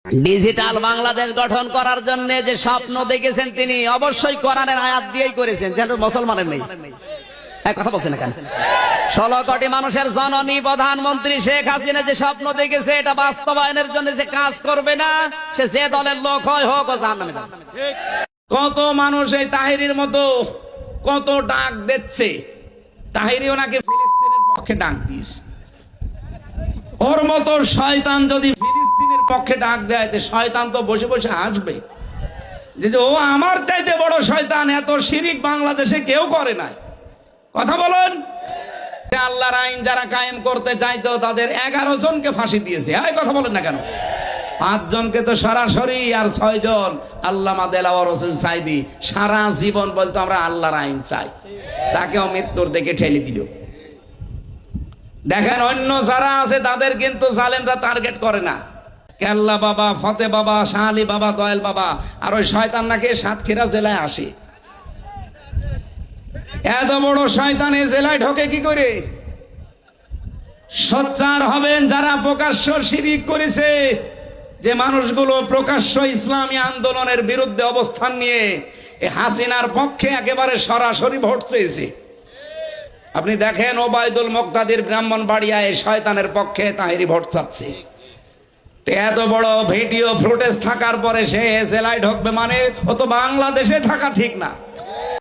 Digital Bangladesh গঠন করার জন্য যে স্বপ্ন দেখেছেন তিনি অবশ্যই কোরআনের আয়াত দিয়েই করেছেন, যেন মুসলমানের নেই। কথা বলছেন না কেন? 16 কোটি মানুষের জননী প্রধানমন্ত্রী শেখ হাসিনা যে স্বপ্ন দেখেছে, এটা বাস্তবায়নের জন্য যে কাজ করবে না, সে যে দলের লোক হয় হোক, ও জাহান্নামে যাবে। কত মানুষ এই তাহিরির মতো কত ডাক দিচ্ছে। তাহিরি ওনাকে ফিলিস্তিনের পক্ষে ডাক দিয়েছে। ওর মতো শয়তান যদি ফিলিস্তিনের পক্ষে ডাক দেয়, শয়তান তো বসে বসে আসবে যে ও আমার চাইতে বড় শয়তান, এত শিরিক বাংলাদেশে কেউ করে নাই। কথা বলেন। আল্লাহর আইন যারা কায়েম করতে চাইতো তাদের 11 জনকে ফাঁসি দিয়েছে। কথা বলেন না কেন? 5 জনকে তো সরাসরি, আর 6 জন আল্লামা দেলাওয়ার হোসেন সাইদি সারা জীবন বলতো আমরা আল্লাহর আইন চাই, তাকেও মৃত্যুর দিকে ঠেলে দিল। দেখেন অন্য যারা আছে তাদের কিন্তু জালেমরা টার্গেট করে না। কেল্লা বাবা, ফতে বাবা, শাহ আলী বাবা, দয়াল বাবা, আর ওই শয়তান নাকি সাতক্ষীরা জেলায় আসে। এত বড় শয়তান এই জেলায় ঢোকে কি করে? সোচ্চার হবেন যারা প্রকাশ্য শিরিক করেছে, যে মানুষগুলো প্রকাশ্য ইসলামী আন্দোলনের বিরুদ্ধে অবস্থান নিয়ে হাসিনার পক্ষে একেবারে সরাসরি ভোট চেয়েছে। আপনি দেখেন ওবায়দুল মুক্তাদির ব্রাহ্মণবাড়িয়ায় শয়তানের পক্ষে তাহিরি ভোট চাচ্ছে। এত বড় ভিডিও ফুটেজ থাকার পরে সে জেলায় ঢুকবে মানে ও তো বাংলাদেশে থাকা ঠিক না।